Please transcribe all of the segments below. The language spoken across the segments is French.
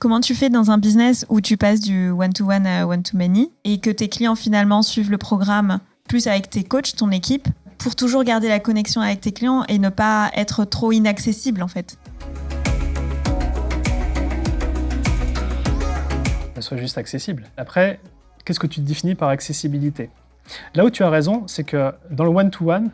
Comment tu fais dans un business où tu passes du one-to-one à one-to-many et que tes clients finalement suivent le programme plus avec tes coachs, ton équipe, pour toujours garder la connexion avec tes clients et ne pas être trop inaccessible en fait? Soit juste accessible. Après, qu'est-ce que tu définis par accessibilité? Là où tu as raison, c'est que dans le one-to-one,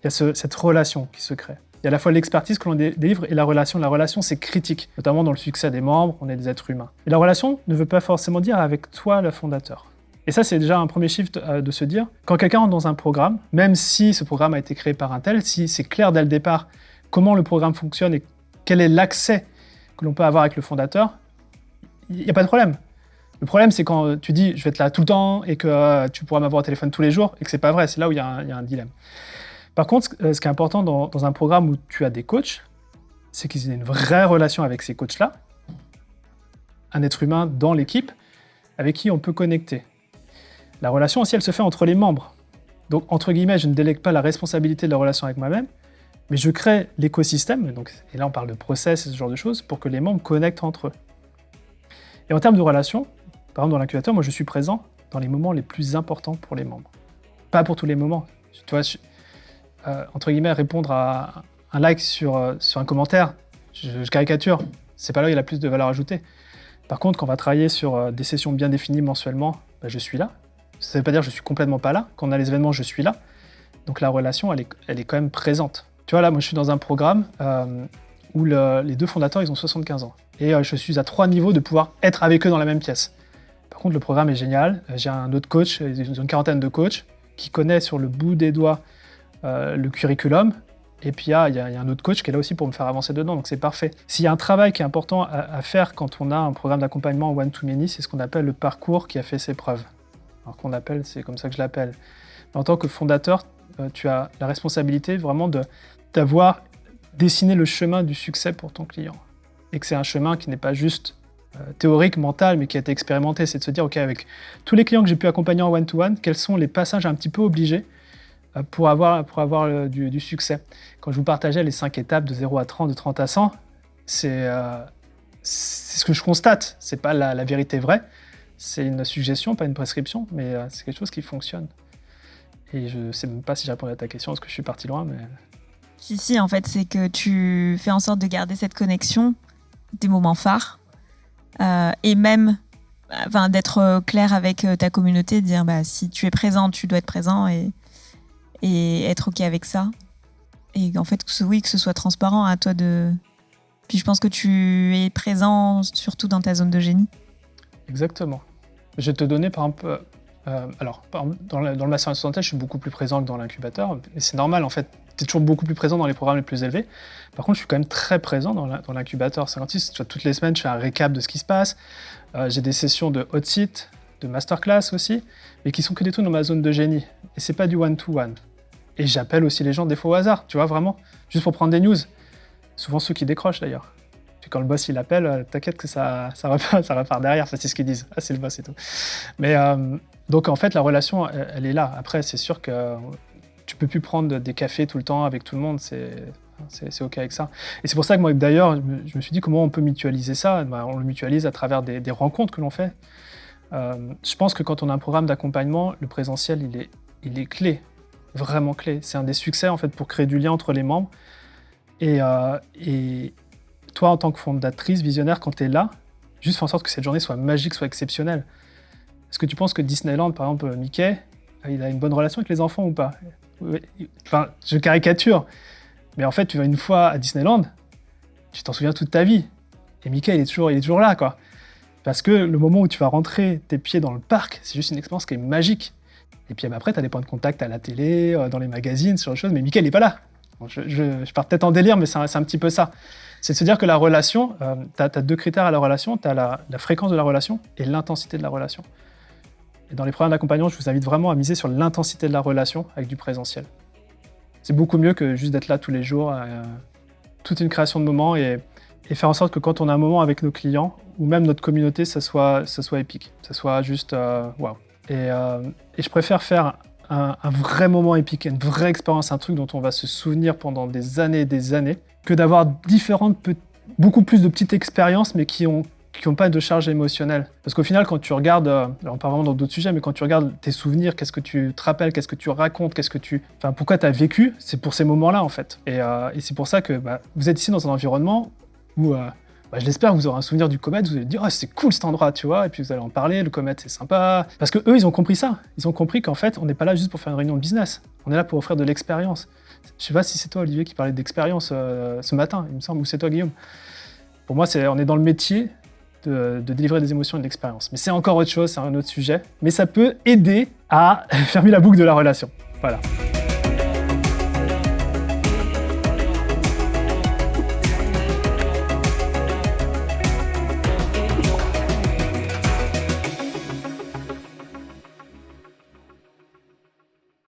il y a cette relation qui se crée. Il y a à la fois l'expertise que l'on délivre et la relation. La relation, c'est critique, notamment dans le succès des membres, on est des êtres humains. Et la relation ne veut pas forcément dire avec toi, le fondateur. Et ça, c'est déjà un premier shift de se dire, quand quelqu'un rentre dans un programme, même si ce programme a été créé par un tel, si c'est clair dès le départ comment le programme fonctionne et quel est l'accès que l'on peut avoir avec le fondateur, il n'y a pas de problème. Le problème, c'est quand tu dis « je vais être là tout le temps » et que tu pourras m'avoir au téléphone tous les jours et que c'est pas vrai, c'est là où il y a un dilemme. Par contre, ce qui est important dans un programme où tu as des coachs, c'est qu'ils aient une vraie relation avec ces coachs-là, un être humain dans l'équipe avec qui on peut connecter. La relation aussi, elle se fait entre les membres. Donc, entre guillemets, je ne délègue pas la responsabilité de la relation avec moi-même, mais je crée l'écosystème, et là on parle de process et ce genre de choses, pour que les membres connectent entre eux. Et en termes de relation, par exemple, dans l'incubateur, moi, je suis présent dans les moments les plus importants pour les membres. Pas pour tous les moments. Tu vois, entre guillemets, répondre à un like sur un commentaire, je caricature, c'est pas là où il y a la plus de valeur ajoutée. Par contre, quand on va travailler sur des sessions bien définies mensuellement, je suis là. Ça ne veut pas dire que je suis complètement pas là. Quand on a les événements, je suis là. Donc la relation, elle est quand même présente. Tu vois, là, moi, je suis dans un programme où les deux fondateurs, ils ont 75 ans. Et je suis à 3 niveaux de pouvoir être avec eux dans la même pièce. Par contre, le programme est génial. J'ai un autre coach, ils ont une quarantaine de coachs, qui connaît sur le bout des doigts le curriculum. Et puis, il y a un autre coach qui est là aussi pour me faire avancer dedans. Donc, c'est parfait. S'il y a un travail qui est important à faire quand on a un programme d'accompagnement one-to-many, c'est ce qu'on appelle le parcours qui a fait ses preuves. Alors qu'on appelle, c'est comme ça que je l'appelle. En tant que fondateur, tu as la responsabilité vraiment d'avoir dessiné le chemin du succès pour ton client. Et que c'est un chemin qui n'est pas juste théorique, mental, mais qui a été expérimenté. C'est de se dire, OK, avec tous les clients que j'ai pu accompagner en one-to-one, quels sont les passages un petit peu obligés pour avoir du succès. Quand je vous partageais les 5 étapes de 0 à 30, de 30 à 100, c'est ce que je constate. C'est pas la vérité vraie. C'est une suggestion, pas une prescription, mais c'est quelque chose qui fonctionne. Et je sais même pas si j'ai répondu à ta question, parce que je suis parti loin, mais... Si, en fait, c'est que tu fais en sorte de garder cette connexion, des moments phares, et même d'être clair avec ta communauté, de dire si tu es présent, tu dois être présent et être OK avec ça. Et en fait, que ce soit transparent à toi de... Puis je pense que tu es présent surtout dans ta zone de génie. Exactement. Je vais te donner par exemple... dans le master en santé, je suis beaucoup plus présent que dans l'incubateur. Et c'est normal, en fait. Tu es toujours beaucoup plus présent dans les programmes les plus élevés. Par contre, je suis quand même très présent dans l'incubateur 56. Tu vois, toutes les semaines, je fais un récap de ce qui se passe. J'ai des sessions de hot seat, de masterclass aussi, mais qui sont que des trucs dans ma zone de génie. Et c'est pas du one-to-one. Et j'appelle aussi les gens des fois au hasard, tu vois, vraiment, juste pour prendre des news. Souvent ceux qui décrochent d'ailleurs. Puis quand le boss il appelle, t'inquiète que ça repart derrière. Enfin, c'est ce qu'ils disent. Ah, c'est le boss et tout. Mais donc en fait, la relation, elle est là. Après, c'est sûr que tu peux plus prendre des cafés tout le temps avec tout le monde. C'est OK avec ça. Et c'est pour ça que moi, d'ailleurs, je me suis dit comment on peut mutualiser ça. On le mutualise à travers des rencontres que l'on fait. Je pense que quand on a un programme d'accompagnement, le présentiel, il est clé, vraiment clé. C'est un des succès en fait pour créer du lien entre les membres. Et toi, en tant que fondatrice, visionnaire, quand tu es là, juste fais en sorte que cette journée soit magique, soit exceptionnelle. Est-ce que tu penses que Disneyland, par exemple, Mickey, il a une bonne relation avec les enfants ou pas? Enfin, je caricature. Mais en fait, tu vas une fois à Disneyland, tu t'en souviens toute ta vie. Et Mickey, il est toujours là, quoi. Parce que le moment où tu vas rentrer tes pieds dans le parc, c'est juste une expérience qui est magique. Et puis après, tu as des points de contact à la télé, dans les magazines, sur les choses, mais Mickey, il n'est pas là. Bon, je pars peut-être en délire, mais c'est un petit peu ça. C'est de se dire que la relation, tu as 2 critères à la relation. Tu as la fréquence de la relation et l'intensité de la relation. Et dans les programmes d'accompagnement, je vous invite vraiment à miser sur l'intensité de la relation avec du présentiel. C'est beaucoup mieux que juste d'être là tous les jours, toute une création de moments et faire en sorte que quand on a un moment avec nos clients ou même notre communauté, ça soit épique, ça soit juste waouh. Et je préfère faire un vrai moment épique, une vraie expérience, un truc dont on va se souvenir pendant des années et des années, que d'avoir beaucoup plus de petites expériences, mais qui ont qui n'ont pas de charge émotionnelle. Parce qu'au final, quand tu regardes, alors pas vraiment dans d'autres sujets, mais quand tu regardes tes souvenirs, qu'est-ce que tu te rappelles, qu'est-ce que tu racontes, pourquoi tu as vécu, c'est pour ces moments-là en fait. Et c'est pour ça que vous êtes ici dans un environnement où, je l'espère, vous aurez un souvenir du comète, vous allez dire, oh, c'est cool cet endroit, tu vois, et puis vous allez en parler, le comète c'est sympa. Parce que eux, ils ont compris ça. Ils ont compris qu'en fait, on n'est pas là juste pour faire une réunion de business. On est là pour offrir de l'expérience. Je sais pas si c'est toi, Olivier, qui parlait d'expérience ce matin, il me semble, ou c'est toi, Guillaume. Pour moi, on est dans le métier de délivrer des émotions et de l'expérience. Mais c'est encore autre chose, c'est un autre sujet. Mais ça peut aider à fermer la boucle de la relation. Voilà.